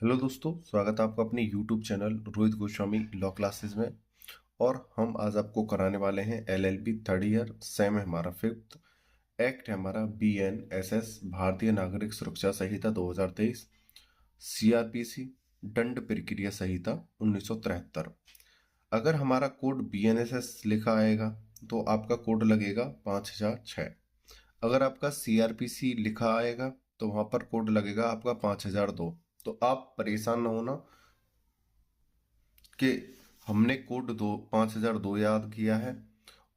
Hello दोस्तों, स्वागत है आपका अपने YouTube channel Rohit Goswami law classes में। और हम आज आपको कराने वाले हैं एलएलबी थर्ड ईयर। सेम है हमारा फिफ्थ। एक्ट है हमारा बीएनएसएस भारतीय नागरिक सुरक्षा संहिता 2023, सीआरपीसी दंड प्रक्रिया संहिता 1973। अगर हमारा कोड बीएनएसएस लिखा आएगा तो आपका कोड लगेगा 5006। अगर आपका सीआरपीसी लिखा आएगा तो वहां पर कोड लगेगा आपका 5002। तो आप परेशान ना होना कि हमने कोड 5002 याद किया है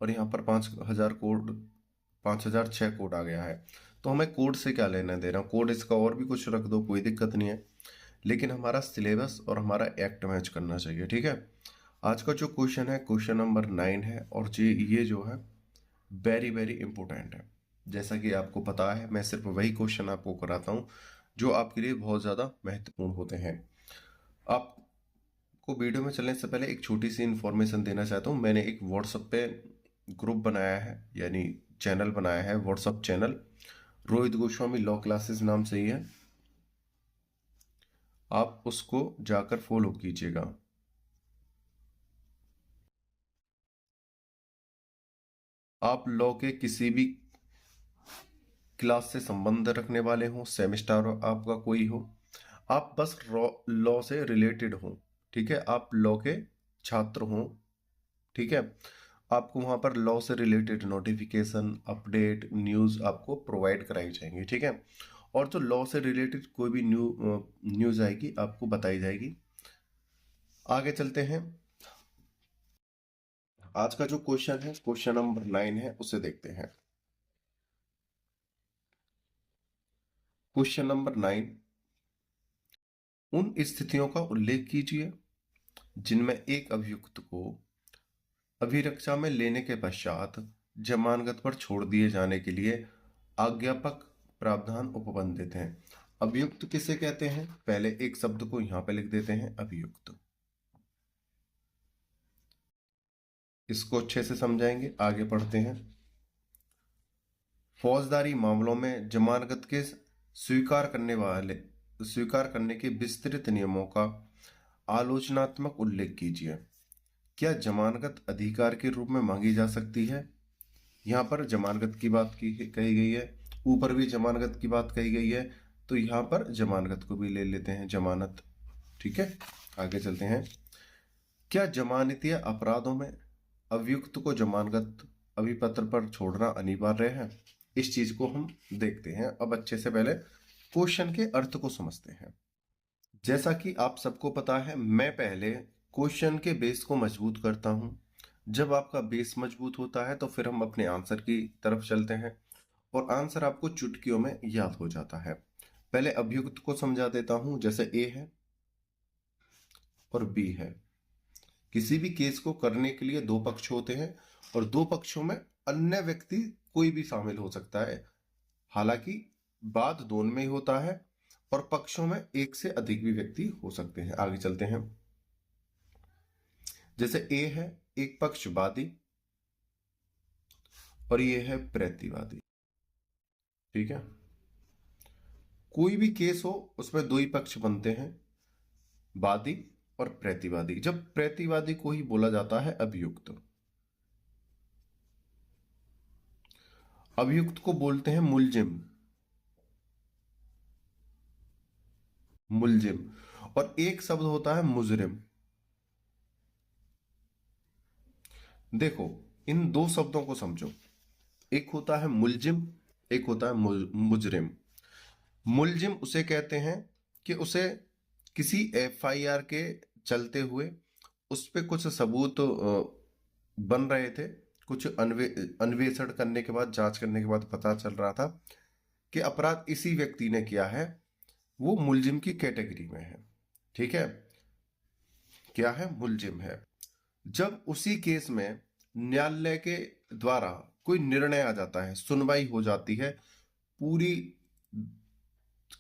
और यहाँ पर 5006 कोड आ गया है। तो हमें कोड से क्या लेना देना, कोड इसका और भी कुछ रख दो, कोई दिक्कत नहीं है, लेकिन हमारा सिलेबस और हमारा एक्ट मैच करना चाहिए। ठीक है। आज का जो क्वेश्चन है क्वेश्चन नंबर 9 है और ये जो है वेरी वेरी इंपॉर्टेंट है। जैसा कि आपको पता है मैं सिर्फ वही क्वेश्चन आपको कराता हूँ जो आपके लिए बहुत ज़्यादा महत्वपूर्ण होते हैं। आपको वीडियो में चलने से पहले एक छोटी सी इन्फॉर्मेशन देना चाहता हूँ। मैंने एक व्हाट्सएप पे ग्रुप बनाया है, यानी चैनल बनाया है, WhatsApp channel Rohit Goswami law classes नाम से ही है। आप उसको जाकर फॉलो कीजिएगा। आप लॉ के किसी भी क्लास से संबंध रखने वाले हो, सेमेस्टर आपका कोई हो, आप बस लॉ से रिलेटेड हो, ठीक है, आप लॉ के छात्र हो, ठीक है, आपको वहां पर लॉ से रिलेटेड नोटिफिकेशन, अपडेट, न्यूज आपको प्रोवाइड कराई जाएंगी। ठीक है। और जो लॉ से रिलेटेड कोई भी न्यूज आएगी आपको बताई जाएगी। आगे चलते हैं। आज का जो क्वेश्चन है क्वेश्चन नंबर 9 है, उसे देखते हैं। क्वेश्चन नंबर 9, उन स्थितियों का उल्लेख कीजिए जिनमें एक अभियुक्त को अभिरक्षा में लेने के पश्चात जमानत पर छोड़ दिए जाने के लिए आज्ञापक प्रावधान उपबंधित हैं। अभियुक्त किसे कहते हैं, पहले एक शब्द को यहां पे लिख देते हैं, अभियुक्त। इसको अच्छे से समझाएंगे, आगे पढ़ते हैं। फौजदारी मामलों में जमानत के स्वीकार करने के विस्तृत नियमों का आलोचनात्मक उल्लेख कीजिए। क्या जमानत अधिकार के रूप में मांगी जा सकती है? यहाँ पर जमानत की बात कही गई है, ऊपर भी जमानत की बात कही गई है, तो यहाँ पर जमानत को भी ले लेते हैं, जमानत। ठीक है, आगे चलते हैं। क्या जमानतीय अपराधों में अभियुक्त को जमानत अभिपत्र पर छोड़ना अनिवार्य है? इस चीज को हम देखते हैं। अब अच्छे से पहले क्वेश्चन के अर्थ को समझते हैं। जैसा कि आप सबको पता है, मैं पहले क्वेश्चन के बेस को मजबूत करता हूं। जब आपका बेस मजबूत होता है तो फिर हम अपने आंसर की तरफ चलते हैं और आंसर आपको चुटकियों में याद हो जाता है। पहले अभियुक्त को समझा देता हूं। जैसे ए है और बी है। किसी भी केस को करने के लिए दो पक्ष होते हैं और दो पक्षों में अन्य व्यक्ति कोई भी शामिल हो सकता है। हालांकि वाद दोनों में ही होता है और पक्षों में एक से अधिक भी व्यक्ति हो सकते हैं। आगे चलते हैं। जैसे ए है, एक पक्ष वादी और ये है प्रतिवादी। ठीक है। कोई भी केस हो उसमें दो ही पक्ष बनते हैं, वादी और प्रतिवादी। जब प्रतिवादी को ही बोला जाता है अभियुक्त। अभियुक्त को बोलते हैं मुलजिम, मुलजिम। और एक शब्द होता है मुजरिम। देखो, इन दो शब्दों को समझो। एक होता है मुलजिम, एक होता है मुजरिम। मुलजिम उसे कहते हैं कि उसे किसी एफआईआर के चलते हुए उस पे कुछ सबूत बन रहे थे, कुछ अन्वेषण करने के बाद, जांच करने के बाद पता चल रहा था कि अपराध इसी व्यक्ति ने किया है, वो मुलजिम की कैटेगरी में है। ठीक है, क्या है, मुलजिम है। जब उसी केस में न्यायालय के द्वारा कोई निर्णय आ जाता है, सुनवाई हो जाती है, पूरी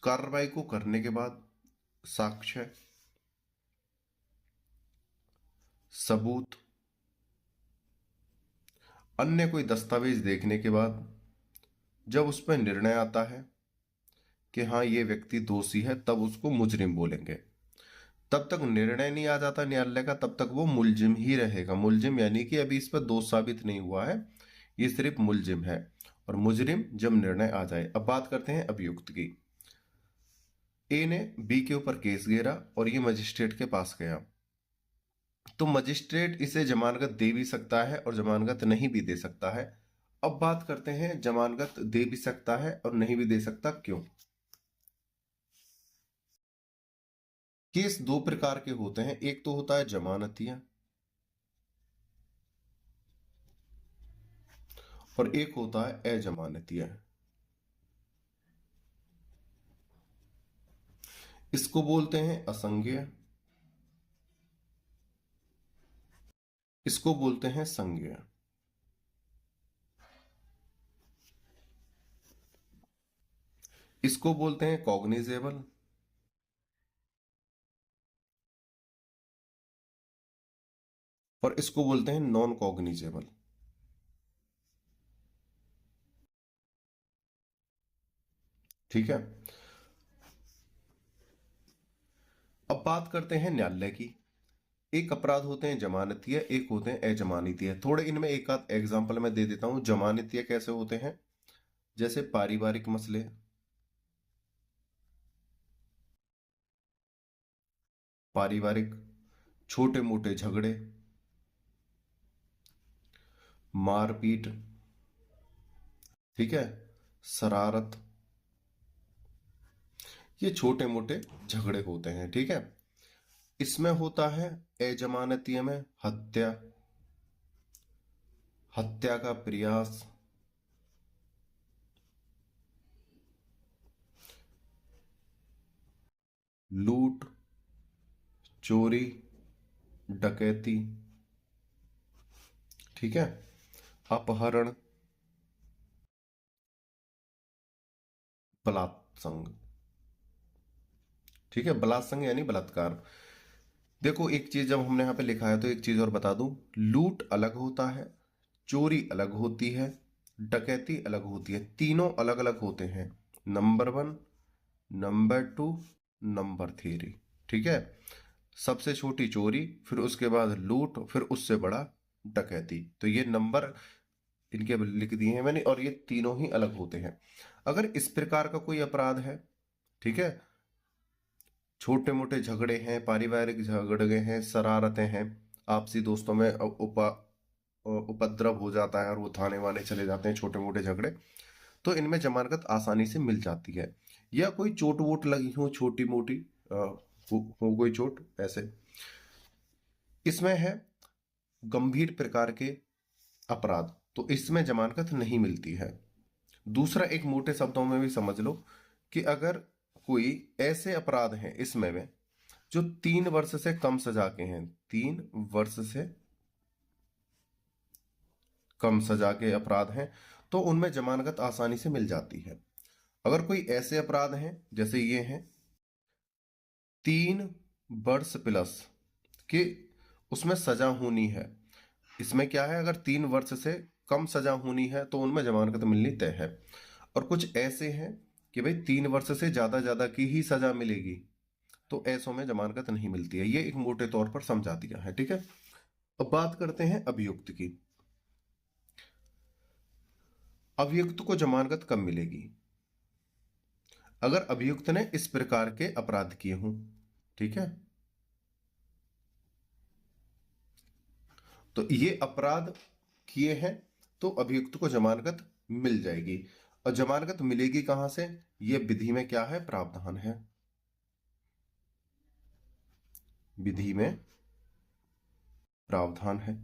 कार्रवाई को करने के बाद साक्ष्य, सबूत, अन्य कोई दस्तावेज देखने के बाद जब उसमें निर्णय आता है कि हाँ ये व्यक्ति दोषी है, तब उसको मुजरिम बोलेंगे। तब तक निर्णय नहीं आ जाता न्यायालय का, तब तक वो मुलजिम ही रहेगा। मुलजिम यानी कि अभी इस पर दोष साबित नहीं हुआ है, ये सिर्फ मुलजिम है। और मुजरिम जब निर्णय आ जाए। अब बात करते हैं अभियुक्त की। ए ने बी के ऊपर केस घेरा और ये मजिस्ट्रेट के पास गया, तो मजिस्ट्रेट इसे जमानत दे भी सकता है और जमानत नहीं भी दे सकता है। अब बात करते हैं जमानत दे भी सकता है और नहीं भी दे सकता, क्यों? केस दो प्रकार के होते हैं, एक तो होता है जमानतिया और एक होता है अजमानतिया। इसको बोलते हैं असंज्ञेय, इसको बोलते हैं संज्ञेय। इसको बोलते हैं कॉग्निजेबल और इसको बोलते हैं नॉन कॉग्निजेबल। ठीक है। अब बात करते हैं न्यायालय की। एक अपराध होते हैं जमानतीय, एक होते हैं अजमानतीय। थोड़े इनमें एक आध एग्जांपल मैं दे देता हूं। जमानतीय कैसे होते हैं? जैसे पारिवारिक मसले, पारिवारिक छोटे मोटे झगड़े, मारपीट, ठीक है, शरारत, ये छोटे मोटे झगड़े होते हैं। ठीक है। इसमें होता है अजमानतीय में हत्या, हत्या का प्रयास, लूट, चोरी, डकैती, ठीक है, अपहरण, बलात्संग। ठीक है, बलात्संग यानी बलात्कार। देखो एक चीज जब हमने यहां पे लिखा है तो एक चीज और बता दूं, लूट अलग होता है, चोरी अलग होती है, डकैती अलग होती है। तीनों अलग अलग होते हैं, नंबर 1, नंबर 2, नंबर 3। ठीक है। सबसे छोटी चोरी, फिर उसके बाद लूट, फिर उससे बड़ा डकैती। तो ये नंबर इनके लिख दिए हैं मैंने, और ये तीनों ही अलग होते हैं। अगर इस प्रकार का कोई अपराध है, ठीक है, छोटे मोटे झगड़े हैं, पारिवारिक झगड़े हैं, शरारतें हैं, आपसी दोस्तों में उपद्रव हो जाता है और वो थाने वाले चले जाते हैं, छोटे मोटे झगड़े, तो इनमें जमानत आसानी से मिल जाती है। या कोई चोट वोट लगी हो छोटी मोटी, हो कोई चोट, ऐसे इसमें है गंभीर प्रकार के अपराध, तो इसमें जमानत नहीं मिलती है। दूसरा, एक मोटे शब्दों में भी समझ लो कि अगर कोई ऐसे अपराध हैं इसमें में जो 3 वर्ष से कम सजा के हैं, 3 वर्ष से कम सजा के अपराध हैं, तो उनमें जमानत आसानी से मिल जाती है। अगर कोई ऐसे अपराध हैं जैसे ये हैं 3 वर्ष प्लस कि उसमें सजा होनी है, इसमें क्या है, अगर 3 वर्ष से कम सजा होनी है तो उनमें जमानत मिलनी तय है। और कुछ ऐसे हैं कि भाई 3 वर्ष से ज्यादा ज्यादा की ही सजा मिलेगी, तो ऐसों में जमानत नहीं मिलती है। ये एक मोटे तौर पर समझा दिया है। ठीक है। अब बात करते हैं अभियुक्त की। अभियुक्त को जमानत कब मिलेगी? अगर अभियुक्त ने इस प्रकार के अपराध किए हों। ठीक है, तो ये अपराध किए हैं तो अभियुक्त को जमानत मिल जाएगी। और जमानत मिलेगी कहां से? ये विधि में क्या है, प्रावधान है। विधि में प्रावधान है।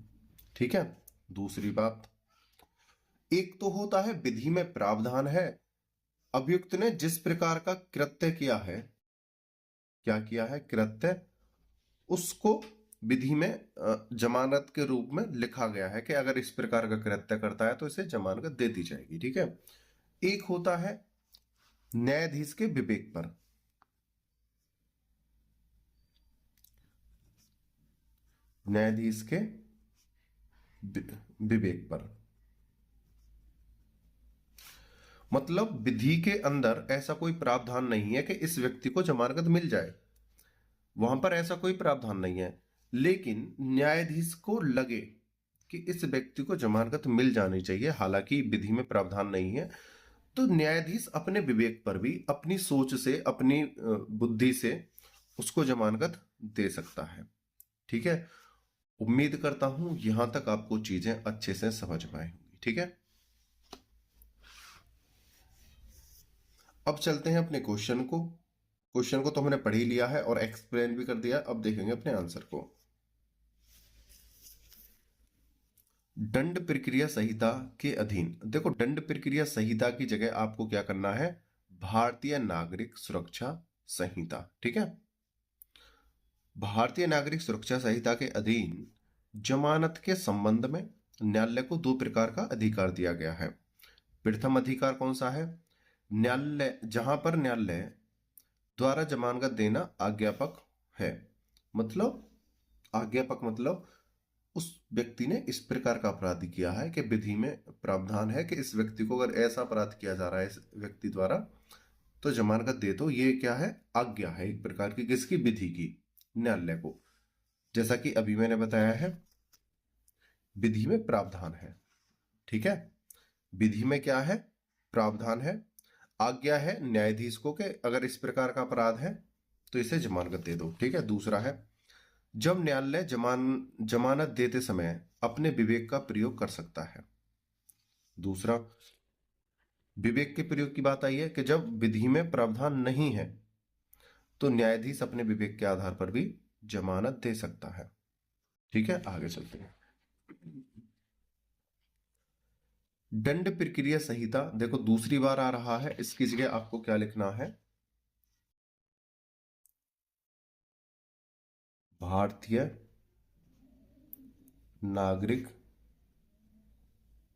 ठीक है। दूसरी बात, एक तो होता है विधि में प्रावधान है, अभियुक्त ने जिस प्रकार का कृत्य किया है, क्या किया है, कृत्य, उसको विधि में जमानत के रूप में लिखा गया है कि अगर इस प्रकार का कृत्य करता है तो इसे जमानत दे दी जाएगी। ठीक है। एक होता है न्यायाधीश के विवेक पर, न्यायाधीश के विवेक पर, मतलब विधि के अंदर ऐसा कोई प्रावधान नहीं है कि इस व्यक्ति को जमानत मिल जाए, वहां पर ऐसा कोई प्रावधान नहीं है, लेकिन न्यायाधीश को लगे कि इस व्यक्ति को जमानत मिल जानी चाहिए, हालांकि विधि में प्रावधान नहीं है, तो न्यायाधीश अपने विवेक पर भी, अपनी सोच से, अपनी बुद्धि से उसको जमानत दे सकता है। ठीक है, उम्मीद करता हूं यहां तक आपको चीजें अच्छे से समझ में आई होंगी। ठीक है, अब चलते हैं अपने क्वेश्चन को। क्वेश्चन को तो हमने पढ़ ही लिया है और एक्सप्लेन भी कर दिया, अब देखेंगे अपने आंसर को। दंड प्रक्रिया संहिता के अधीन, देखो दंड प्रक्रिया संहिता की जगह आपको क्या करना है, भारतीय नागरिक सुरक्षा संहिता। ठीक है, भारतीय नागरिक सुरक्षा संहिता के अधीन जमानत के संबंध में न्यायालय को दो प्रकार का अधिकार दिया गया है। प्रथम अधिकार कौन सा है, न्यायालय, जहां पर न्यायालय द्वारा जमानत देना आज्ञापक है। मतलब आज्ञापक मतलब उस व्यक्ति ने इस प्रकार का अपराध किया है कि विधि में प्रावधान है कि इस व्यक्ति को अगर ऐसा अपराध किया जा रहा है इस व्यक्ति द्वारा तो जमानत दे दो। ये क्या है, आज्ञा है एक प्रकार की, किसकी, विधि की, न्यायालय को। जैसा कि अभी मैंने बताया है, विधि में प्रावधान है। ठीक है, विधि में क्या है, प्रावधान है, आज्ञा है न्यायाधीश को कि अगर इस प्रकार का अपराध है तो इसे जमानत दे दो। ठीक है, दूसरा है जब न्यायालय जमानत देते समय अपने विवेक का प्रयोग कर सकता है। दूसरा, विवेक के प्रयोग की बात आई है कि जब विधि में प्रावधान नहीं है तो न्यायाधीश अपने विवेक के आधार पर भी जमानत दे सकता है। ठीक है, आगे चलते हैं। दंड प्रक्रिया संहिता, देखो दूसरी बार आ रहा है, इसकी जगह आपको क्या लिखना है, भारतीय नागरिक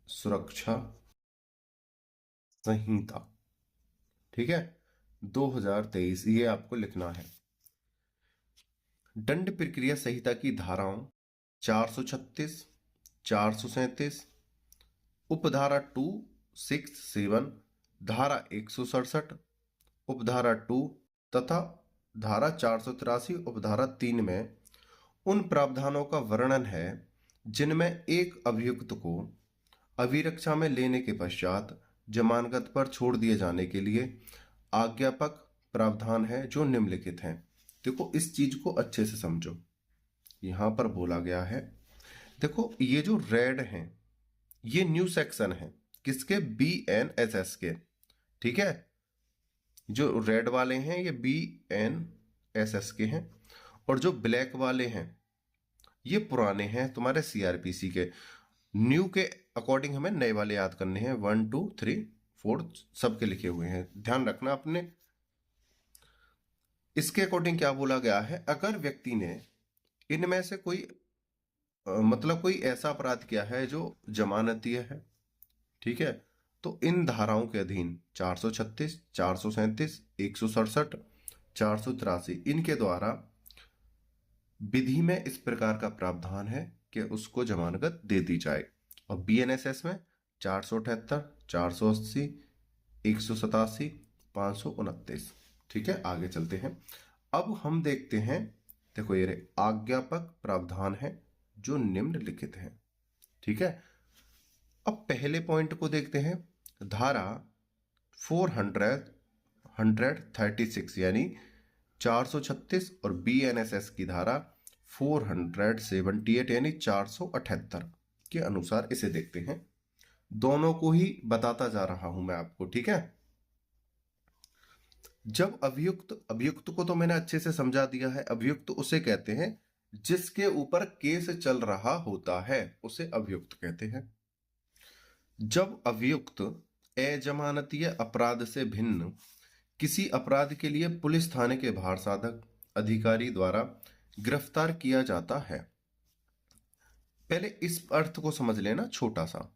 सुरक्षा संहिता। ठीक है, 2023 ये आपको लिखना है। दंड प्रक्रिया संहिता की धाराओं 436, 437, उपधारा 267, धारा 167, उपधारा 2 तथा धारा 483 उपधारा 3 में उन प्रावधानों का वर्णन है जिनमें एक अभियुक्त को अभिरक्षा में लेने के पश्चात जमानत पर छोड़ दिए जाने के लिए आज्ञापक प्रावधान है जो निम्नलिखित हैं। देखो इस चीज को अच्छे से समझो, यहां पर बोला गया है, देखो ये जो रेड हैं ये न्यू सेक्शन है, किसके, BNSS के। ठीक है, जो रेड वाले हैं ये BNSS के हैं, और जो ब्लैक वाले हैं ये पुराने हैं तुम्हारे CRPC के। न्यू के अकॉर्डिंग हमें नए वाले याद करने हैं, 1 2 3 4 सबके लिखे हुए हैं, ध्यान रखना अपने। इसके अकॉर्डिंग क्या बोला गया है, अगर व्यक्ति ने इनमें से कोई मतलब कोई ऐसा अपराध किया है जो जमानतीय है, ठीक है, तो इन धाराओं के अधीन 436, 437, 167, 483 इनके द्वारा विधि में इस प्रकार का प्रावधान है कि उसको जमानत दे दी जाए। और BNSS में 478, 480, 187, 529। ठीक है, आगे चलते हैं। अब हम देखते हैं, देखो ये आज्ञापक प्रावधान है जो निम्नलिखित हैं। ठीक है, अब पहले पॉइंट को देखते हैं, धारा 436 यानी 436 और BNSS की धारा 478 यानी 478 के अनुसार इसे देखते हैं। दोनों को ही बताता जा रहा हूं मैं आपको। ठीक है, जब अभियुक्त को तो मैंने अच्छे से समझा दिया है, अभियुक्त उसे कहते हैं जिसके ऊपर केस चल रहा होता है, उसे अभियुक्त कहते हैं। जब अभियुक्त अजमानतीय अपराध से भिन्न किसी अपराध के लिए पुलिस थाने के भार साधक अधिकारी द्वारा गिरफ्तार किया जाता है, पहले इस अर्थ को समझ लेना छोटा सा,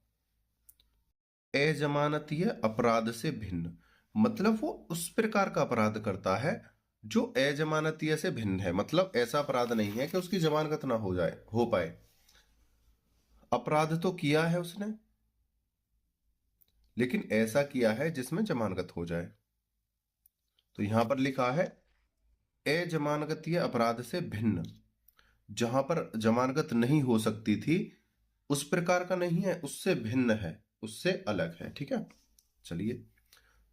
अजमानतीय अपराध से भिन्न मतलब वो उस प्रकार का अपराध करता है जो अजमानतीय से भिन्न है, मतलब ऐसा अपराध नहीं है कि उसकी जमानत ना हो पाए। अपराध तो किया है उसने, लेकिन ऐसा किया है जिसमें जमानत हो जाए। तो यहां पर लिखा है अजमानतीय अपराध से भिन्न, जहां पर जमानत नहीं हो सकती थी उस प्रकार का नहीं है, उससे भिन्न है, उससे अलग है। ठीक है, चलिए।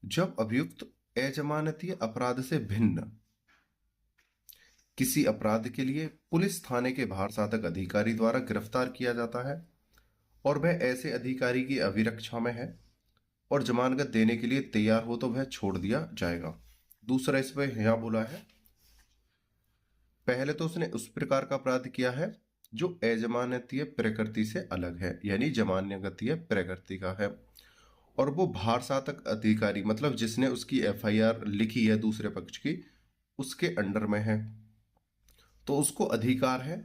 जब अभियुक्त अजमानतीय अपराध से भिन्न किसी अपराध के लिए पुलिस थाने के भारसाधक अधिकारी द्वारा गिरफ्तार किया जाता है और वह ऐसे अधिकारी की अभिरक्षा में है और जमानत देने के लिए तैयार हो तो वह छोड़ दिया जाएगा। दूसरा इस पर यहां बोला है, पहले तो उसने उस प्रकार का अपराध किया है जो अजमानतीय प्रकृति से अलग है, यानी जमानतीय प्रकृति का है, और वो भारसाधक अधिकारी मतलब जिसने उसकी एफआईआर लिखी है दूसरे पक्ष की, उसके अंडर में है, तो उसको अधिकार है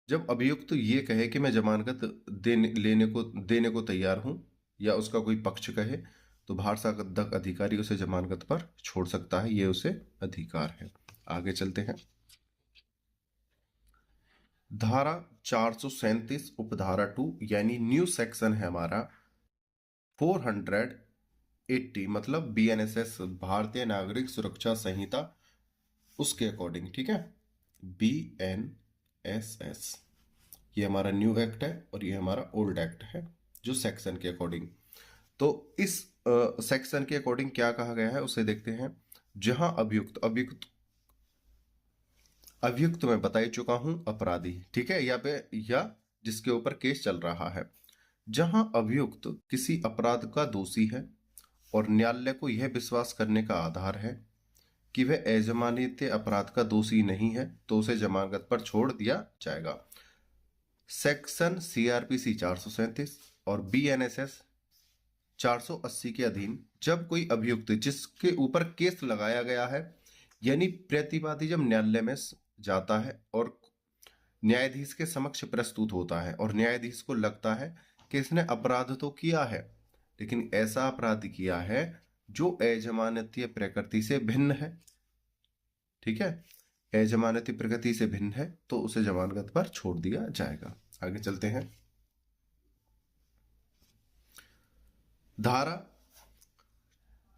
जब अभियुक्त तो ये कहे कि मैं जमानत देने को तैयार हूं, या उसका कोई पक्ष कहे, तो भारसाधक अधिकारी उसे जमानत पर छोड़ सकता है, ये उसे अधिकार है। आगे चलते हैं। धारा 437 उपधारा 2 यानी न्यू सेक्शन है हमारा 480, मतलब बीएनएसएस भारतीय नागरिक सुरक्षा संहिता, उसके अकॉर्डिंग। ठीक है, बीएनएसएस ये हमारा न्यू एक्ट है और ये हमारा ओल्ड एक्ट है, जो सेक्शन के अकॉर्डिंग। तो इस सेक्शन के अकॉर्डिंग क्या कहा गया है उसे देखते हैं। जहां अभियुक्त अभियुक्त अभियुक्त मैं बता ही चुका हूं अपराधी, ठीक है, या जिसके ऊपर केस चल रहा है। जहां अभियुक्त किसी अपराध का दोषी है और न्यायालय को यह विश्वास करने का आधार है कि वह अजमानतीय अपराध का दोषी नहीं है, तो उसे जमानत पर छोड़ दिया जाएगा। सेक्शन सीआरपीसी 437 और बीएनएसएस 480 के अधीन जब कोई अभियुक्त जिसके ऊपर केस लगाया गया है, यानी प्रतिवादी जब न्यायालय में जाता है और न्यायाधीश के समक्ष प्रस्तुत होता है और न्यायाधीश को लगता है कि इसने अपराध तो किया है, लेकिन ऐसा अपराध किया है जो अजमानतीय प्रकृति से भिन्न है, ठीक है, अजमानती प्रकृति से भिन्न है, तो उसे जमानत पर छोड़ दिया जाएगा। आगे चलते हैं। धारा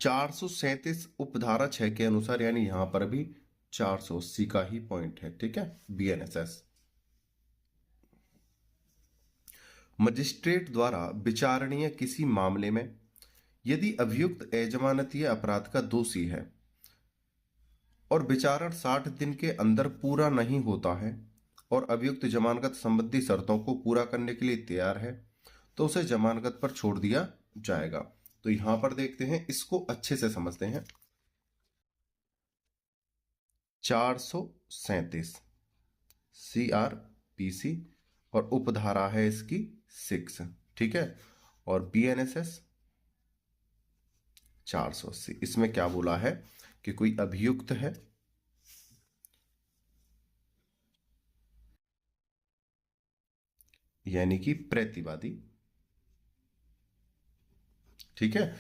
437 उपधारा 6 के अनुसार, यानी यहां पर भी 480 का ही पॉइंट है, ठीक है, बीएनएसएस मजिस्ट्रेट द्वारा विचारणीय किसी मामले में यदि अभियुक्त अजमानतीय अपराध का दोषी है और विचारण 60 दिन के अंदर पूरा नहीं होता है और अभियुक्त जमानत संबंधी शर्तों को पूरा करने के लिए तैयार है, तो उसे जमानत पर छोड़ दिया जाएगा। तो यहां पर देखते हैं, इसको अच्छे से समझते हैं। 437 सीआरपीसी और उपधारा है इसकी 6, ठीक है, और बीएनएसएस 480, इसमें क्या बोला है कि कोई अभियुक्त है यानी कि प्रतिवादी, ठीक है,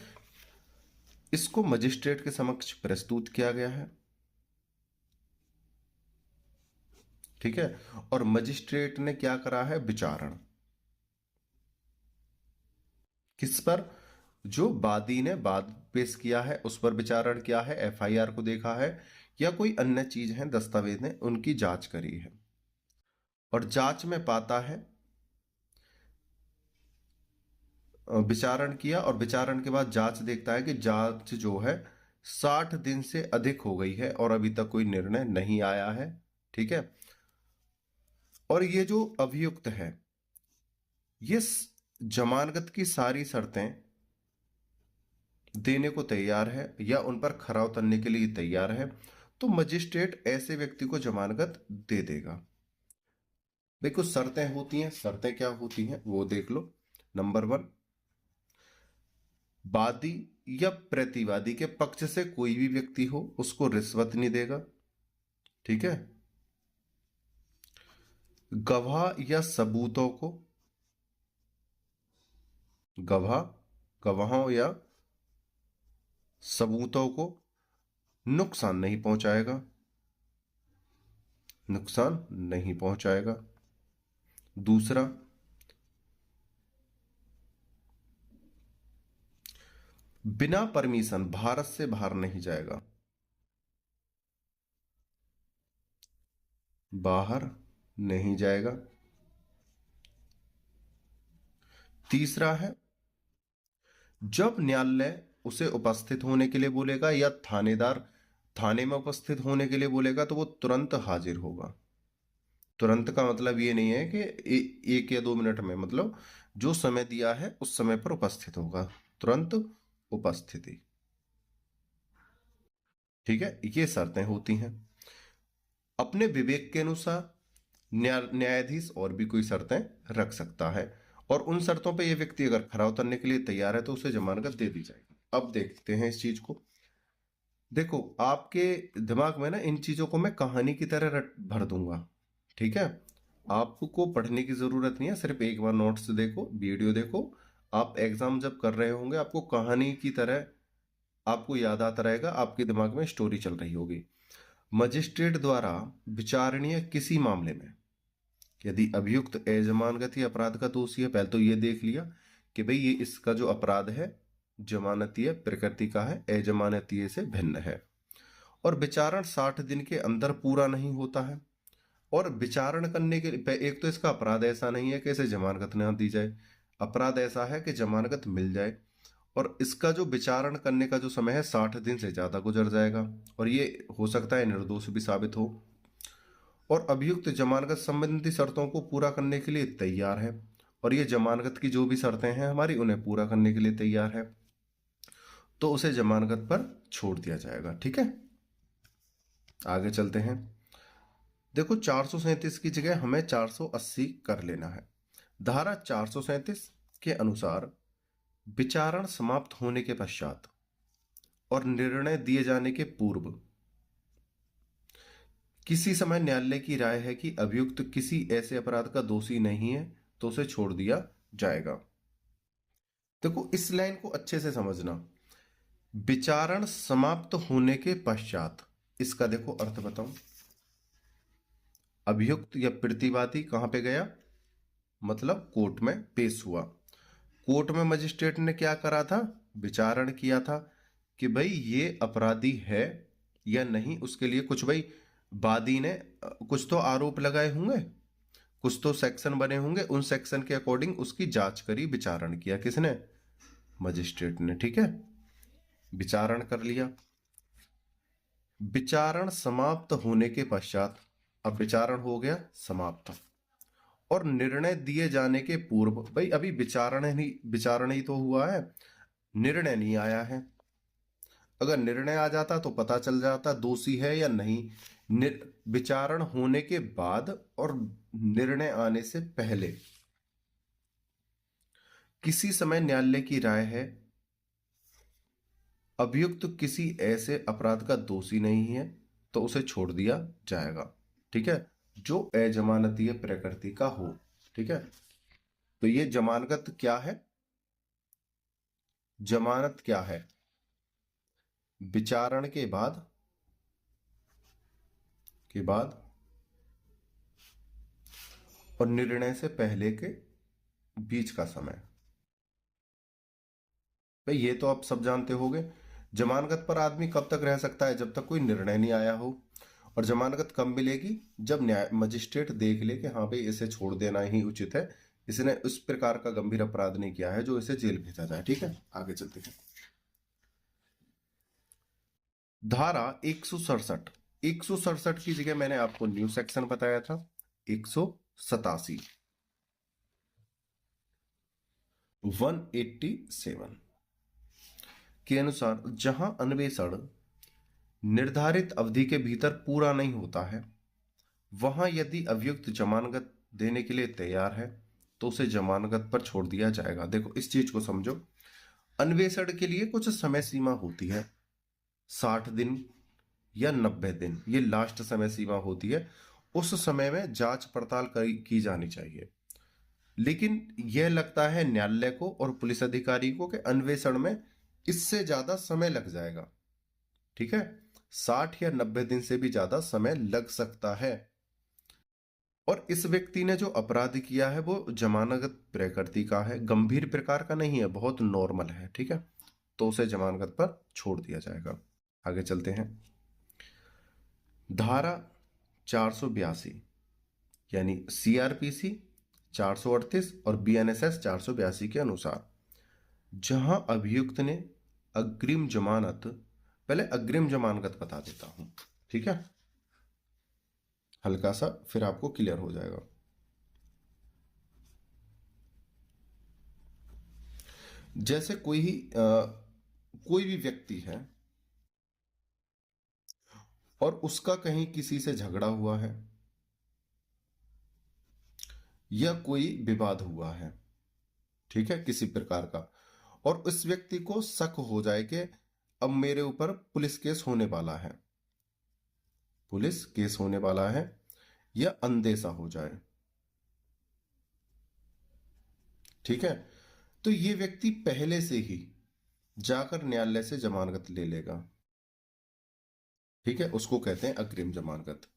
इसको मजिस्ट्रेट के समक्ष प्रस्तुत किया गया है, ठीक है, और मजिस्ट्रेट ने क्या करा है, विचारण किस पर, जो वादी ने वाद पेश किया है उस पर विचारण किया है, एफआईआर को देखा है या कोई अन्य चीज है, दस्तावेज ने उनकी जांच करी है, और जांच में पाता है, विचारण किया और विचारण के बाद जांच देखता है कि जांच जो है 60 दिन से अधिक हो गई है और अभी तक कोई निर्णय नहीं आया है, ठीक है, और ये जो अभियुक्त है ये जमानत की सारी शर्तें देने को तैयार है या उन पर खरा उतरने के लिए तैयार है, तो मजिस्ट्रेट ऐसे व्यक्ति को जमानत दे देगा। देखो शर्तें होती हैं, शर्तें क्या होती हैं वो देख लो। नंबर 1, वादी या प्रतिवादी के पक्ष से कोई भी व्यक्ति हो उसको रिश्वत नहीं देगा, ठीक है, गवाह या सबूतों को, गवाहों या सबूतों को नुकसान नहीं पहुंचाएगा, नुकसान नहीं पहुंचाएगा। दूसरा, बिना परमिशन भारत से बाहर नहीं जाएगा, बाहर नहीं जाएगा। तीसरा है, जब न्यायालय उसे उपस्थित होने के लिए बोलेगा या थानेदार थाने में उपस्थित होने के लिए बोलेगा तो वो तुरंत हाजिर होगा। तुरंत का मतलब ये नहीं है कि 1 या 2 मिनट में, मतलब जो समय दिया है उस समय पर उपस्थित होगा, तुरंत उपस्थिति। ठीक है, ये शर्तें होती हैं। अपने विवेक के अनुसार न्यायाधीश और भी कोई शर्तें रख सकता है, और उन शर्तों पे ये व्यक्ति अगर खरा उतरने के लिए तैयार है तो उसे जमानत दे दी जाएगी। अब देखते हैं इस चीज को। देखो, आपके दिमाग में ना इन चीजों को मैं कहानी की तरह भर दूंगा। ठीक है, आपको पढ़ने की जरूरत नहीं है, सिर्फ एक बार नोट्स देखो, वीडियो देखो। आप एग्जाम जब कर रहे होंगे आपको कहानी की तरह आपको याद आता रहेगा, आपके दिमाग में स्टोरी चल रही होगी। मजिस्ट्रेट द्वारा विचारणीय किसी मामले में यदि अभियुक्त अजमानती अपराध का दोषी है, पहले तो ये देख लिया कि भाई ये इसका जो अपराध है जमानतीय प्रकृति का है, अजमानतीय से भिन्न है, और विचारण 60 दिन के अंदर पूरा नहीं होता है। और विचारण करने के लिए एक तो इसका अपराध ऐसा नहीं है कि इसे जमानत न दी जाए, अपराध ऐसा है कि जमानत मिल जाए, और इसका जो विचारण करने का जो समय है 60 दिन से ज्यादा गुजर जाएगा, और ये हो सकता है निर्दोष भी साबित हो। और अभियुक्त जमानत संबंधी शर्तों को पूरा करने के लिए तैयार है, और ये जमानत की जो भी शर्तें हैं हमारी उन्हें पूरा करने के लिए तैयार है, तो उसे जमानत पर छोड़ दिया जाएगा। ठीक है, आगे चलते हैं। देखो, 437 की जगह हमें 480 कर लेना है। धारा 437 के अनुसार विचारण समाप्त होने के पश्चात और निर्णय दिए जाने के पूर्व किसी समय न्यायालय की राय है कि अभियुक्त किसी ऐसे अपराध का दोषी नहीं है तो उसे छोड़ दिया जाएगा। देखो, इस लाइन को अच्छे से समझना, विचारण समाप्त होने के पश्चात, इसका देखो अर्थ बताऊं। अभियुक्त या प्रतिवादी कहां पे गया, मतलब कोर्ट में पेश हुआ। कोर्ट में मजिस्ट्रेट ने क्या करा था, विचारण किया था कि भाई ये अपराधी है या नहीं। उसके लिए कुछ भाई वादी ने कुछ तो आरोप लगाए होंगे, कुछ तो सेक्शन बने होंगे, उन सेक्शन के अकॉर्डिंग उसकी जांच करी, विचारण किया किसने, मजिस्ट्रेट ने। ठीक है, विचारण कर लिया। विचारण समाप्त होने के पश्चात, अब विचारण हो गया समाप्त, और निर्णय दिए जाने के पूर्व, भाई अभी विचारण ही तो हुआ है, निर्णय नहीं आया है। अगर निर्णय आ जाता तो पता चल जाता दोषी है या नहीं। विचारण होने के बाद और निर्णय आने से पहले किसी समय न्यायालय की राय है अभियुक्त किसी ऐसे अपराध का दोषी नहीं है तो उसे छोड़ दिया जाएगा। ठीक है, जो अजमानतीय प्रकृति का हो। ठीक है, तो ये जमानत क्या है, जमानत क्या है, विचारण के बाद और निर्णय से पहले के बीच का समय। भाई ये तो आप सब जानते होंगे, जमानत पर आदमी कब तक रह सकता है, जब तक कोई निर्णय नहीं आया हो। और जमानत कब मिलेगी, जब न्याय मजिस्ट्रेट देख ले कि हाँ भाई इसे छोड़ देना ही उचित है, इसने उस प्रकार का गंभीर अपराध नहीं किया है जो इसे जेल भेजा जाए। ठीक है, आगे चलते हैं। धारा 167 की जगह मैंने आपको न्यू सेक्शन बताया था 187 187 के अनुसार जहां अन्वेषण निर्धारित अवधि के भीतर पूरा नहीं होता है, वहां यदि अभियुक्त जमानत देने के लिए तैयार है तो उसे जमानत पर छोड़ दिया जाएगा। देखो, इस चीज को समझो, अन्वेषण के लिए कुछ समय सीमा होती है, 60 दिन या 90 दिन, ये लास्ट समय सीमा होती है। उस समय में जांच पड़ताल की जानी चाहिए। लेकिन यह लगता है न्यायालय को और पुलिस अधिकारी को कि अन्वेषण में इससे ज्यादा समय लग जाएगा। ठीक है, 60 या 90 दिन से भी ज्यादा समय लग सकता है। और इस व्यक्ति ने जो अपराध किया है वो जमानत प्रकृति का है, गंभीर प्रकार का नहीं है, बहुत नॉर्मल है। ठीक है, तो उसे जमानत पर छोड़ दिया जाएगा। आगे चलते हैं। धारा 482 यानी CRPC 438 और BNSS 482 के अनुसार जहां अभियुक्त ने अग्रिम जमानत, पहले अग्रिम जमानत बता देता हूं, ठीक है, हल्का सा, फिर आपको क्लियर हो जाएगा। जैसे कोई भी व्यक्ति है और उसका कहीं किसी से झगड़ा हुआ है या कोई विवाद हुआ है, ठीक है, किसी प्रकार का, और उस व्यक्ति को शक हो जाए कि अब मेरे ऊपर पुलिस केस होने वाला है, पुलिस केस होने वाला है, या अंदेशा हो जाए, ठीक है, तो ये व्यक्ति पहले से ही जाकर न्यायालय से जमानत ले लेगा, ठीक है, उसको कहते हैं अग्रिम जमानत।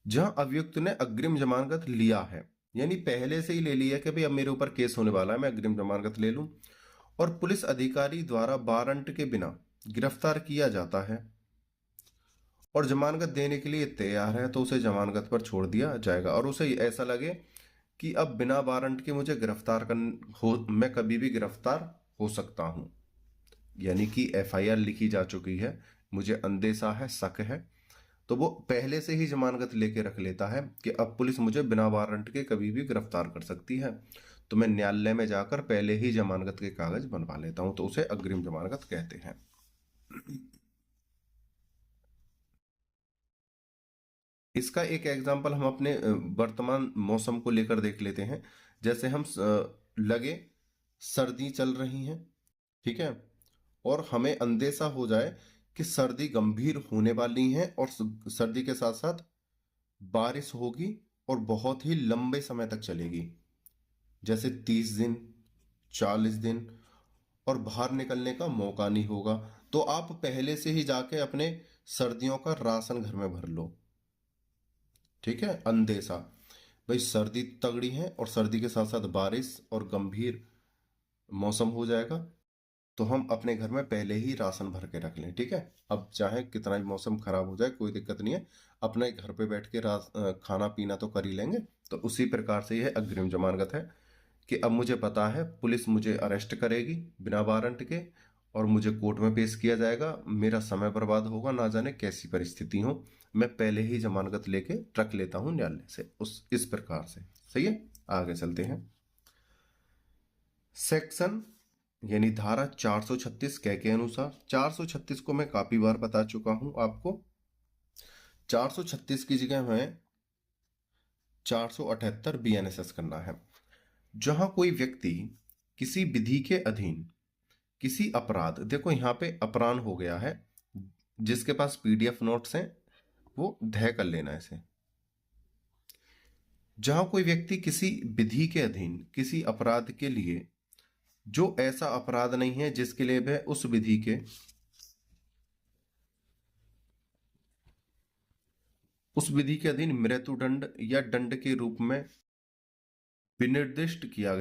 जहां अभियुक्त ने अग्रिम जमानत लिया है, यानी पहले से ही ले लिया कि भाई अब मेरे ऊपर केस होने वाला है, मैं अग्रिम जमानत ले लूं, और पुलिस अधिकारी द्वारा वारंट के बिना गिरफ्तार किया जाता है और जमानत देने के लिए तैयार है, तो उसे जमानत पर छोड़ दिया जाएगा। और उसे ऐसा लगे कि अब बिना वारंट के मुझे मैं कभी भी गिरफ्तार हो सकता हूं, यानी कि FIR लिखी जा चुकी है, मुझे अंदेशा है, शक है, तो वो पहले से ही जमानत लेके रख लेता है कि अब पुलिस मुझे बिना वारंट के कभी भी गिरफ्तार कर सकती है, तो मैं न्यायालय में जाकर पहले ही जमानत के कागज बनवा लेता हूं, तो उसे अग्रिम जमानत कहते हैं। इसका एक एग्जाम्पल हम अपने वर्तमान मौसम को लेकर देख लेते हैं। जैसे हम लगे सर्दी चल रही है, ठीक है, और हमें अंदेशा हो जाए कि सर्दी गंभीर होने वाली है और सर्दी के साथ साथ बारिश होगी और बहुत ही लंबे समय तक चलेगी, जैसे 30 दिन, 40 दिन, और बाहर निकलने का मौका नहीं होगा, तो आप पहले से ही जाके अपने सर्दियों का राशन घर में भर लो, ठीक है, अंदेशा, भाई सर्दी तगड़ी है और सर्दी के साथ साथ बारिश और गंभीर मौसम हो जाएगा, तो हम अपने घर में पहले ही राशन भर के रख लें, ठीक है। अब चाहे कितना भी मौसम खराब हो जाए कोई दिक्कत नहीं है, अपने घर पे बैठ के खाना पीना तो कर ही लेंगे। तो उसी प्रकार से यह अग्रिम जमानत है कि अब मुझे पता है पुलिस मुझे अरेस्ट करेगी बिना वारंट के और मुझे कोर्ट में पेश किया जाएगा, मेरा समय बर्बाद होगा, ना जाने कैसी परिस्थिति हो, मैं पहले ही जमानत लेके रख लेता हूं न्यायालय से, इस प्रकार से। सही है, आगे चलते हैं। सेक्शन यानी धारा 436 के अनुसार, 436 को मैं काफी बार बता चुका हूं आपको, 436 की जगह में 478 BNSS करना है। जहां कोई व्यक्ति किसी विधि के अधीन किसी अपराध, देखो यहां पे अपराध हो गया है, जिसके पास PDF नोट्स हैं वो धय कर लेना इसे। जहां कोई व्यक्ति किसी विधि के अधीन किसी अपराध के लिए जो ऐसा अपराध नहीं है जिसके लिए वह उस विधि के अधीन मृत्युदंड या दंड के रूप में विनिर्दिष्ट किया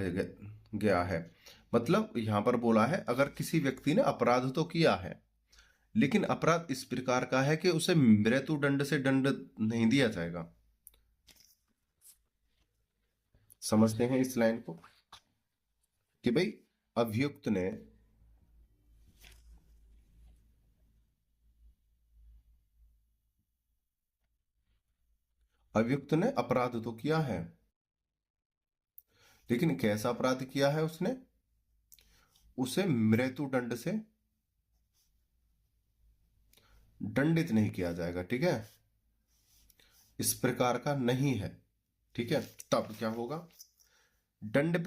गया है। मतलब यहां पर बोला है अगर किसी व्यक्ति ने अपराध तो किया है लेकिन अपराध इस प्रकार का है कि उसे मृत्युदंड से दंड नहीं दिया जाएगा। समझते हैं इस लाइन को कि भाई अभियुक्त ने अपराध तो किया है, लेकिन कैसा अपराध किया है उसने, उसे मृत्युदंड से दंडित नहीं किया जाएगा, ठीक है, इस प्रकार का नहीं है, ठीक है। तब क्या होगा, दंड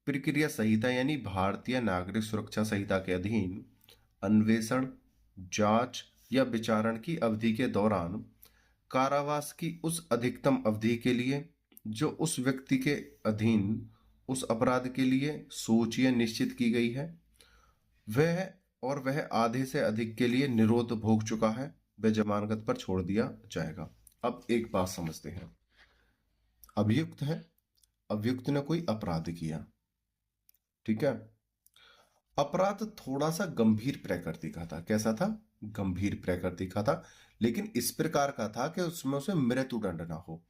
प्रक्रिया संहिता यानी भारतीय नागरिक सुरक्षा संहिता के अधीन अन्वेषण, जांच या विचारण की अवधि के दौरान कारावास की उस अधिकतम अवधि के लिए जो उस व्यक्ति के अधीन उस अपराध के लिए सूची निश्चित की गई है वह आधे से अधिक के लिए निरोध भोग चुका है, वह जमानत पर छोड़ दिया जाएगा। अब एक बात समझते हैं, अभियुक्त है, अभियुक्त ने कोई अपराध किया, ठीक है, अपराध थोड़ा सा गंभीर प्रकृति का था, कैसा था, गंभीर प्रकृति का था, लेकिन इस प्रकार का था कि उसमें उसे मृत्युदंड ना हो।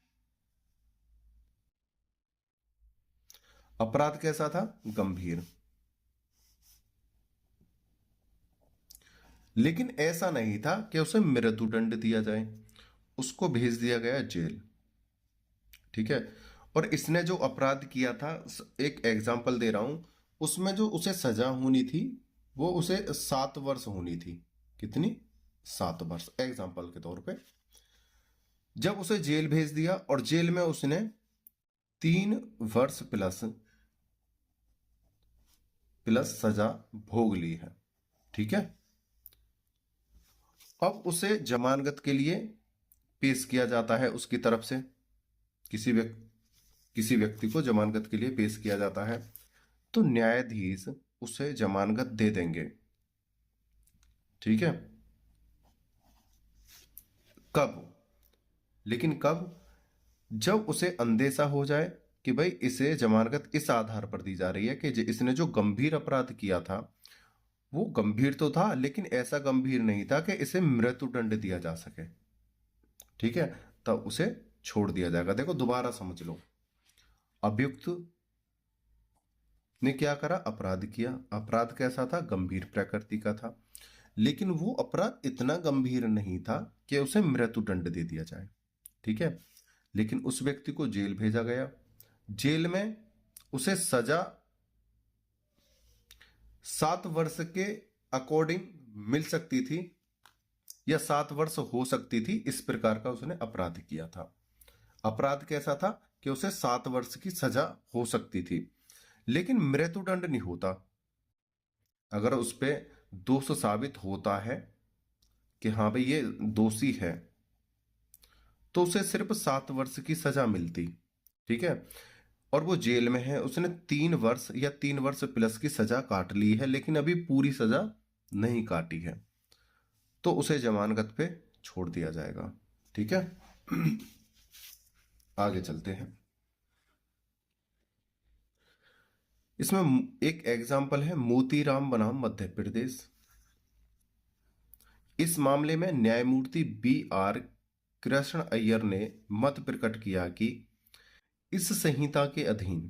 अपराध कैसा था? गंभीर। लेकिन ऐसा नहीं था कि उसे मृत्युदंड दिया जाए, उसको भेज दिया गया जेल। ठीक है। और इसने जो अपराध किया था, एक एग्जाम्पल दे रहा हूं, उसमें जो उसे सजा होनी थी वो उसे 7 वर्ष होनी थी। कितनी? 7 वर्ष, एग्जाम्पल के तौर पे। जब उसे जेल भेज दिया और जेल में उसने 3 वर्ष प्लस प्लस सजा भोग ली है। ठीक है। अब उसे जमानत के लिए पेश किया जाता है उसकी तरफ से, किसी व्यक्ति को जमानत के लिए पेश किया जाता है, तो न्यायाधीश उसे जमानत दे देंगे। ठीक है। कब? लेकिन कब? जब उसे अंदेशा हो जाए कि भाई इसे जमानत इस आधार पर दी जा रही है कि इसने जो गंभीर अपराध किया था वो गंभीर तो था, लेकिन ऐसा गंभीर नहीं था कि इसे मृत्युदंड दिया जा सके। ठीक है। तब उसे छोड़ दिया जाएगा। देखो दोबारा समझ लो, अभियुक्त ने क्या करा? अपराध किया। अपराध कैसा था? गंभीर प्रकृति का था, लेकिन वो अपराध इतना गंभीर नहीं था कि उसे मृत्युदंड दे दिया जाए। ठीक है। लेकिन उस व्यक्ति को जेल भेजा गया। जेल में उसे सजा 7 वर्ष के अकॉर्डिंग मिल सकती थी या 7 वर्ष हो सकती थी, इस प्रकार का उसने अपराध किया था। अपराध कैसा था कि उसे 7 वर्ष की सजा हो सकती थी, लेकिन मृत्युदंड नहीं होता। अगर उस पर दोष साबित होता है कि हाँ भाई ये दोषी है, तो उसे सिर्फ 7 वर्ष की सजा मिलती। ठीक है। और वो जेल में है, उसने 3 वर्ष या 3 वर्ष प्लस की सजा काट ली है, लेकिन अभी पूरी सजा नहीं काटी है, तो उसे जमानत पे छोड़ दिया जाएगा। ठीक है। आगे चलते हैं। इसमें एक एग्जाम्पल है मोतीराम बनाम मध्य प्रदेश। इस मामले में न्यायमूर्ति B.R. कृष्ण अय्यर ने मत प्रकट किया कि इस संहिता के अधीन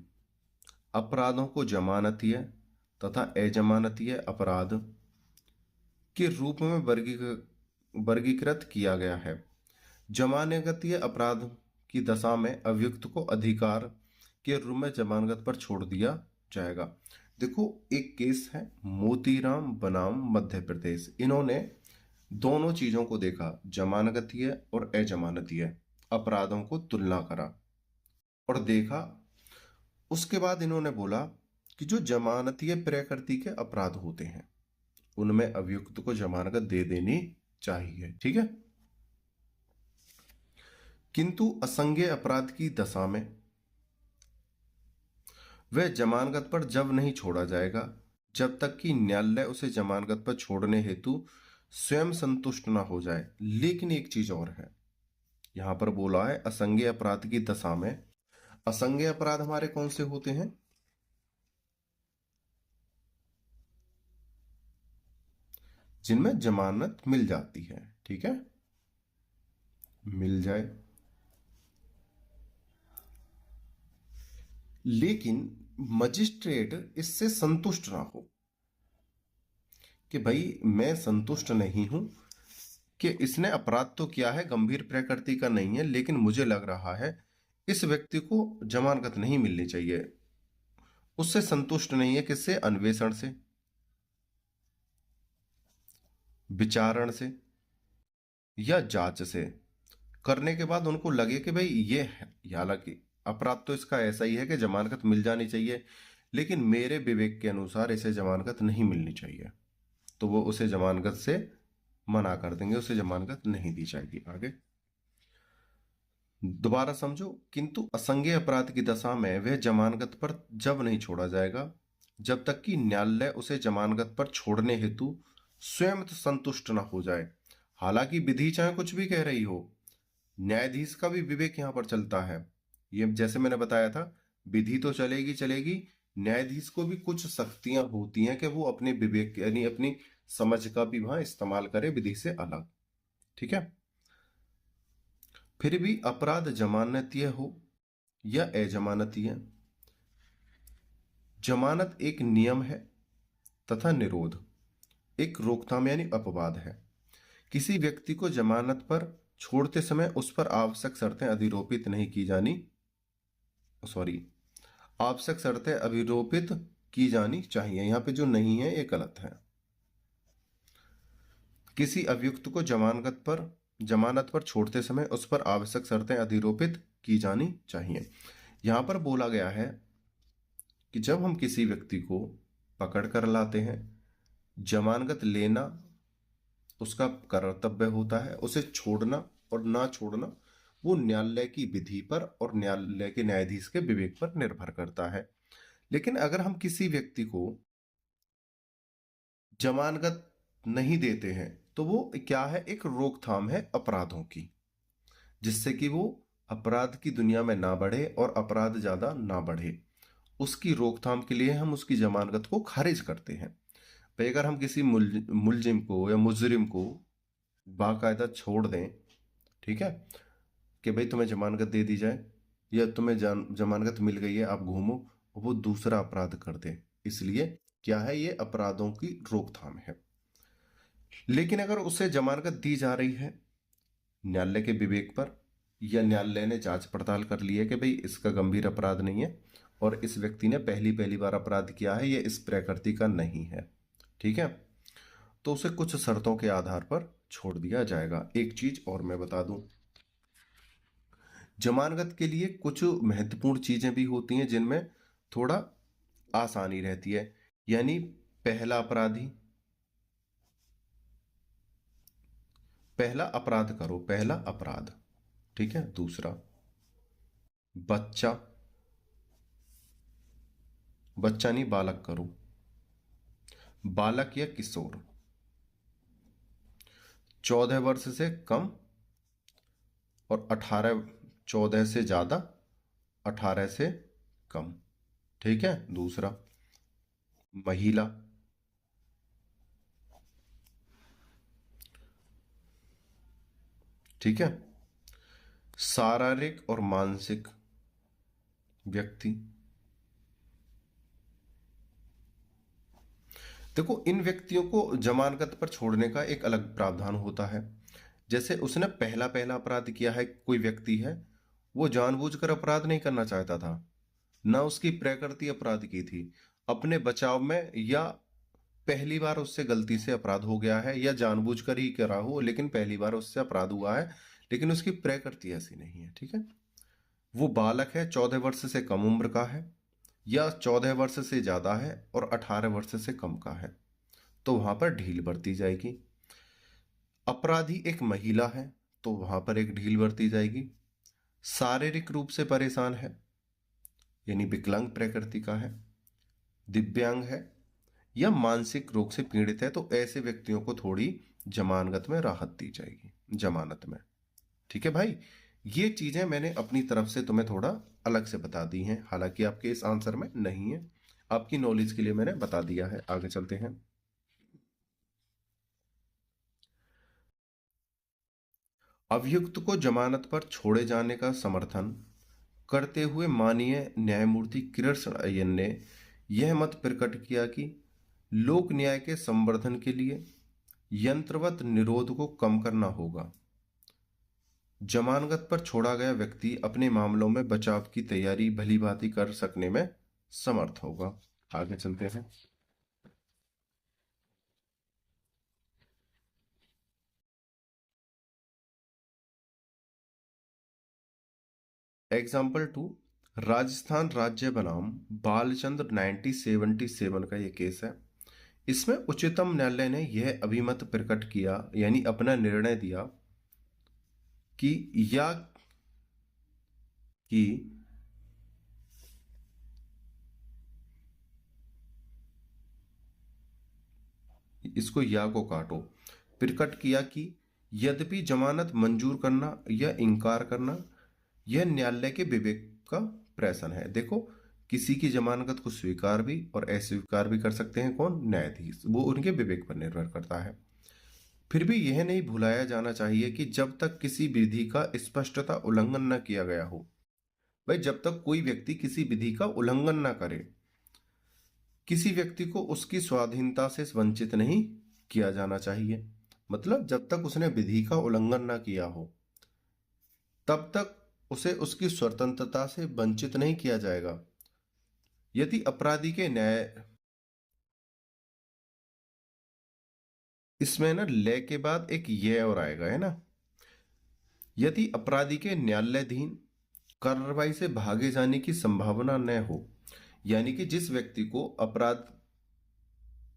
अपराधों को जमानतीय तथा अजमानतीय अपराध के रूप में वर्गीकृत किया गया है। जमानतीय अपराध की दशा में अभियुक्त को अधिकार के रूप में जमानत पर छोड़ दिया जाएगा। देखो एक केस है मोतीराम बनाम मध्य प्रदेश, इन्होंने दोनों चीजों को देखा, जमानतीय और अजमानतीय अपराधों को तुलना करा और देखा। उसके बाद इन्होंने बोला कि जो जमानतीय प्रकृति के अपराध होते हैं उनमें अभियुक्त को जमानत दे देनी चाहिए। ठीक है। किंतु असंज्ञेय अपराध की दशा में वह जमानत पर जब नहीं छोड़ा जाएगा जब तक कि न्यायालय उसे जमानत पर छोड़ने हेतु स्वयं संतुष्ट ना हो जाए। लेकिन एक चीज और है, यहां पर बोला है असंज्ञेय अपराध की दशा में। असंज्ञेय अपराध हमारे कौन से होते हैं? जिनमें जमानत मिल जाती है। ठीक है, मिल जाए, लेकिन मजिस्ट्रेट इससे संतुष्ट ना हो कि भाई मैं संतुष्ट नहीं हूं कि इसने अपराध तो किया है, गंभीर प्रकृति का नहीं है, लेकिन मुझे लग रहा है इस व्यक्ति को जमानत नहीं मिलनी चाहिए। उससे संतुष्ट नहीं है, किससे? अन्वेषण से, विचारण से या जांच से। करने के बाद उनको लगे कि भाई ये है, हालांकि अपराध तो इसका ऐसा ही है कि जमानत मिल जानी चाहिए, लेकिन मेरे विवेक के अनुसार इसे जमानत नहीं मिलनी चाहिए, तो वो उसे जमानत से मना कर देंगे, उसे जमानत नहीं दी जाएगी। आगे दोबारा समझो, किंतु असंज्ञेय अपराध की दशा में वह जमानत पर जब नहीं छोड़ा जाएगा जब तक कि न्यायालय उसे जमानत पर छोड़ने हेतु स्वयं संतुष्ट न हो जाए। हालांकि विधि चाहे कुछ भी कह रही हो, न्यायाधीश का भी विवेक यहां पर चलता है। ये जैसे मैंने बताया था, विधि तो चलेगी चलेगी, न्यायाधीश को भी कुछ शक्तियां होती हैं कि वो अपने विवेक यानी अपनी समझ का भी वहां इस्तेमाल करे विधि से अलग। ठीक है। फिर भी अपराध जमानतीय हो या अजमानतीय, जमानत एक नियम है तथा निरोध एक रोकथाम यानी अपवाद है। किसी व्यक्ति को जमानत पर छोड़ते समय उस पर आवश्यक शर्तें अधिरोपित नहीं की जानी, सॉरी, आवश्यक शर्तें अभिरोपित की जानी चाहिए। यहां पे जो नहीं है ये गलत है। किसी अभियुक्त को जमानत पर छोड़ते समय उस पर आवश्यक शर्तें अधिरोपित की जानी चाहिए। यहां पर बोला गया है कि जब हम किसी व्यक्ति को पकड़ कर लाते हैं, जमानत लेना उसका कर्तव्य होता है, उसे छोड़ना और ना छोड़ना वो न्यायालय की विधि पर और न्यायालय के न्यायाधीश के विवेक पर निर्भर करता है। लेकिन अगर हम किसी व्यक्ति को जमानत नहीं देते हैं तो वो क्या है, एक रोकथाम है अपराधों की, जिससे कि वो अपराध की दुनिया में ना बढ़े और अपराध ज्यादा ना बढ़े। उसकी रोकथाम के लिए हम उसकी जमानत को खारिज करते हैं। भाई अगर हम किसी मुलजिम को या मुजरिम को बाकायदा छोड़ दें, ठीक है, कि भाई तुम्हें जमानत दे दी जाए या तुम्हें जमानत मिल गई है आप घूमो, वो दूसरा अपराध कर दे, इसलिए क्या है, ये अपराधों की रोकथाम है। लेकिन अगर उसे जमानत दी जा रही है न्यायालय के विवेक पर, या न्यायालय ने जांच पड़ताल कर ली है कि भाई इसका गंभीर अपराध नहीं है और इस व्यक्ति ने पहली बार अपराध किया है, ये इस प्रकृति का नहीं है, ठीक है, तो उसे कुछ शर्तों के आधार पर छोड़ दिया जाएगा। एक चीज और मैं बता दूं, जमानत के लिए कुछ महत्वपूर्ण चीजें भी होती हैं जिनमें थोड़ा आसानी रहती है। यानी पहला अपराध करो, पहला अपराध, ठीक है। दूसरा, बच्चा नहीं बालक करो, बालक या किशोर, 14 वर्ष से कम और 14 से ज्यादा, 18 से कम, ठीक है। दूसरा, महिला, ठीक है, शारीरिक और मानसिक व्यक्ति। देखो इन व्यक्तियों को जमानत पर छोड़ने का एक अलग प्रावधान होता है। जैसे उसने पहला अपराध किया है, कोई व्यक्ति है, वो जानबूझकर अपराध नहीं करना चाहता था, ना उसकी प्रकृति अपराध की थी, अपने बचाव में, या पहली बार उससे गलती से अपराध हो गया है या जानबूझकर ही करा हो, लेकिन पहली बार उससे अपराध हुआ है, लेकिन उसकी प्रकृति ऐसी नहीं है, ठीक है। वो बालक है, 14 वर्ष से कम उम्र का है, या 14 वर्ष से ज्यादा है और 18 वर्ष से कम का है, तो वहां पर ढील बरती जाएगी। अपराधी एक महिला है तो वहां पर एक ढील बरती जाएगी। शारीरिक रूप से परेशान है यानी विकलांग प्रकृति का है, दिव्यांग है या मानसिक रोग से पीड़ित है, तो ऐसे व्यक्तियों को थोड़ी जमानत में राहत दी जाएगी, जमानत में, ठीक है भाई। ये चीजें मैंने अपनी तरफ से तुम्हें थोड़ा अलग से बता दी हैं, हालांकि आपके इस आंसर में नहीं है, आपकी नॉलेज के लिए मैंने बता दिया है। आगे चलते हैं। अभियुक्त को जमानत पर छोड़े जाने का समर्थन करते हुए माननीय न्यायमूर्ति कृष्ण अय्यर ने यह मत प्रकट किया कि लोक न्याय के संवर्धन के लिए यंत्रवत निरोध को कम करना होगा। जमानत पर छोड़ा गया व्यक्ति अपने मामलों में बचाव की तैयारी भलीभांति कर सकने में समर्थ होगा। आगे चलते हैं। एग्जाम्पल 2, राजस्थान राज्य बनाम बालचंद्र 1977 का यह केस है। इसमें उच्चतम न्यायालय ने यह अभिमत प्रकट किया यानी अपना निर्णय दिया कि इसको या को काटो, प्रकट किया कि यद्यपि जमानत मंजूर करना या इनकार करना यह न्यायालय के विवेक का प्रश्न है। देखो किसी की जमानत को स्वीकार भी और अस्वीकार भी कर सकते हैं कौन? न्यायाधीश। वो उनके विवेक पर निर्भर करता है। फिर भी यह नहीं भुलाया जाना चाहिए कि जब तक किसी विधि का स्पष्टता उल्लंघन न किया गया हो, भाई जब तक कोई व्यक्ति किसी विधि का उल्लंघन ना करे, किसी व्यक्ति को उसकी स्वाधीनता से वंचित नहीं किया जाना चाहिए। मतलब जब तक उसने विधि का उल्लंघन ना किया हो तब तक उसे उसकी स्वतंत्रता से वंचित नहीं किया जाएगा। यदि अपराधी के न्याय, इसमें ना ले के बाद एक ये और आएगा, है ना। यदि अपराधी के न्यायालयधीन कार्रवाई से भागे जाने की संभावना न हो, यानी कि जिस व्यक्ति को अपराध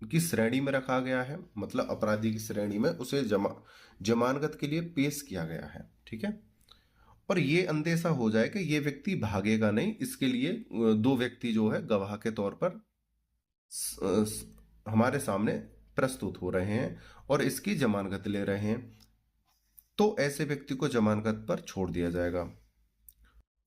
की श्रेणी में रखा गया है, मतलब अपराधी की श्रेणी में उसे जमानत के लिए पेश किया गया है, ठीक है, और ये अंदेशा हो जाए कि ये व्यक्ति भागेगा नहीं, इसके लिए दो व्यक्ति जो है गवाह के तौर पर हमारे सामने प्रस्तुत हो रहे हैं और इसकी जमानत ले रहे हैं, तो ऐसे व्यक्ति को जमानत पर छोड़ दिया जाएगा।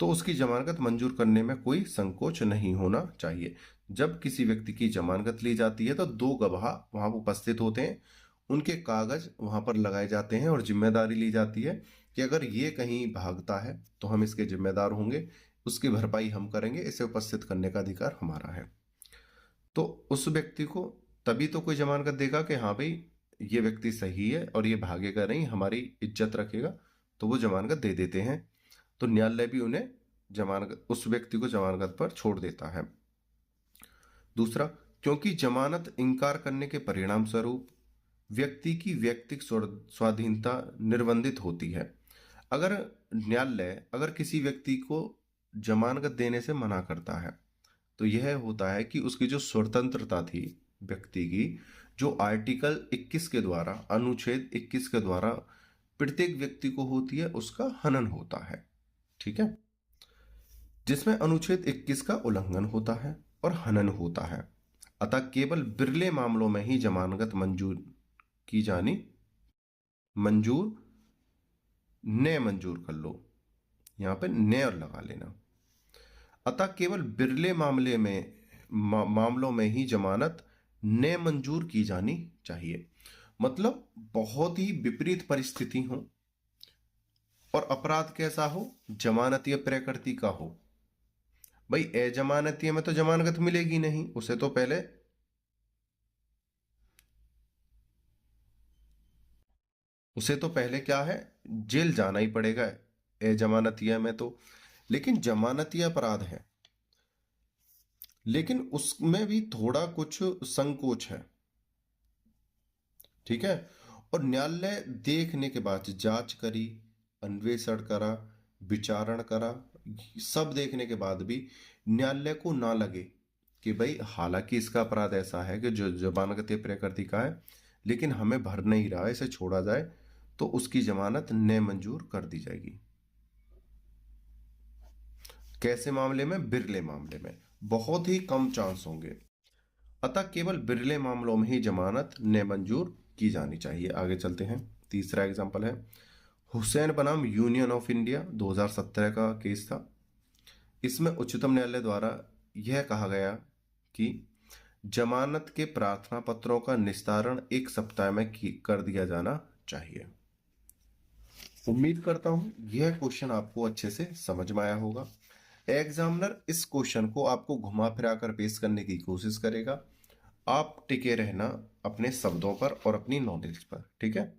तो उसकी जमानत मंजूर करने में कोई संकोच नहीं होना चाहिए। जब किसी व्यक्ति की जमानत ली जाती है तो दो गवाह वहां उपस्थित होते हैं, उनके कागज वहां पर लगाए जाते हैं और जिम्मेदारी ली जाती है कि अगर ये कहीं भागता है तो हम इसके जिम्मेदार होंगे, उसकी भरपाई हम करेंगे, इसे उपस्थित करने का अधिकार हमारा है। तो उस व्यक्ति को तभी तो कोई जमानत देगा कि हाँ भाई ये व्यक्ति सही है और ये भागेगा नहीं, हमारी इज्जत रखेगा, तो वो जमानत दे देते हैं। तो न्यायालय भी उन्हें जमानत, उस व्यक्ति को जमानत पर छोड़ देता है। दूसरा, क्योंकि जमानत इंकार करने के परिणाम स्वरूप व्यक्ति की व्यक्तिगत स्वाधीनता निर्बंधित होती है। अगर न्यायालय अगर किसी व्यक्ति को जमानत देने से मना करता है तो यह होता है कि उसकी जो स्वतंत्रता थी व्यक्ति की, जो आर्टिकल 21 के द्वारा, अनुच्छेद 21 के द्वारा प्रत्येक व्यक्ति को होती है, उसका हनन होता है, ठीक है, जिसमें अनुच्छेद 21 का उल्लंघन होता है और हनन होता है। अतः केवल बिरले मामलों में ही जमानत मंजूर की जानी, मंजूर ने मंजूर कर लो, यहां पे ने और लगा लेना। अतः केवल बिरले मामलों में ही जमानत ने मंजूर की जानी चाहिए। मतलब बहुत ही विपरीत परिस्थिति हो और अपराध कैसा हो, जमानतीय प्रकृति का हो, भाई अजमानतीय में तो जमानत मिलेगी नहीं, उसे तो पहले क्या है, जेल जाना ही पड़ेगा अजमानतीय में तो। लेकिन जमानतीय अपराध है, लेकिन उसमें भी थोड़ा कुछ संकोच है, ठीक है। और न्यायालय देखने के बाद जांच करी, अन्वेषण करा, विचारण करा, सब देखने के बाद भी न्यायालय को ना लगे कि भाई हालांकि इसका अपराध ऐसा है कि जो जमानतीय प्रकृति का है लेकिन हमें भर नहीं रहा है, इसे छोड़ा जाए, तो उसकी जमानत ने मंजूर कर दी जाएगी। कैसे मामले में? बिरले मामले में बहुत ही कम चांस होंगे, अतः केवल बिरले मामलों में ही जमानत ने मंजूर की जानी चाहिए। आगे चलते हैं। तीसरा एग्जांपल है हुसैन बनाम यूनियन ऑफ इंडिया, 2017 का केस था। इसमें उच्चतम न्यायालय द्वारा यह कहा गया कि जमानत के प्रार्थना पत्रों का निस्तारण 1 सप्ताह में कर दिया जाना चाहिए। उम्मीद करता हूं यह क्वेश्चन आपको अच्छे से समझ में आया होगा। एग्जामिनर इस क्वेश्चन को आपको घुमा फिरा कर पेश करने की कोशिश करेगा। आप टिके रहना अपने शब्दों पर और अपनी नॉलेज पर, ठीक है।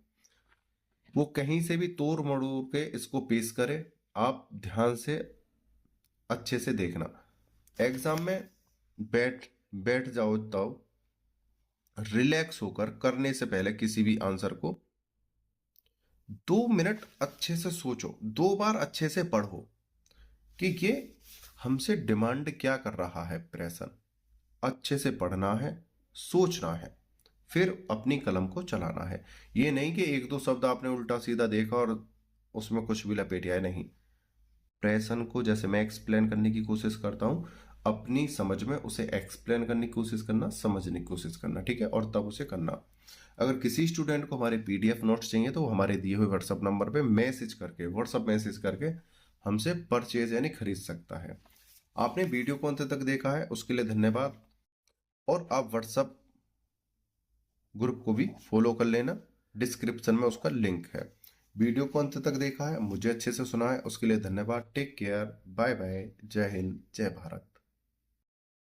वो कहीं से भी तोड़ मड़ोड़ के इसको पेश करे, आप ध्यान से अच्छे से देखना। एग्जाम में बैठ जाओ तब रिलैक्स होकर करने से पहले किसी भी आंसर को 2 मिनट अच्छे से सोचो, 2 बार अच्छे से पढ़ो कि ये हमसे डिमांड क्या कर रहा है प्रश्न। अच्छे से पढ़ना है, सोचना है, फिर अपनी कलम को चलाना है। ये नहीं कि 1-2 शब्द आपने उल्टा सीधा देखा और उसमें कुछ भी लपेट आए, नहीं। प्रश्न को जैसे मैं एक्सप्लेन करने की कोशिश करता हूं, अपनी समझ में उसे एक्सप्लेन करने की कोशिश करना, समझने की कोशिश करना, ठीक है, और तब उसे करना। अगर किसी स्टूडेंट को हमारे पीडीएफ नोट्स चाहिए तो वो हमारे दिए हुए व्हाट्सएप नंबर पे व्हाट्सएप मैसेज करके हमसे परचेज यानी खरीद सकता है। आपने वीडियो को अंत तक देखा है उसके लिए धन्यवाद। और आप व्हाट्सएप ग्रुप को भी फॉलो कर लेना, डिस्क्रिप्शन में उसका लिंक है। वीडियो को अंत तक देखा है, मुझे अच्छे से सुना है उसके लिए धन्यवाद। टेक केयर, बाय बाय, जय हिंद, जय भारत।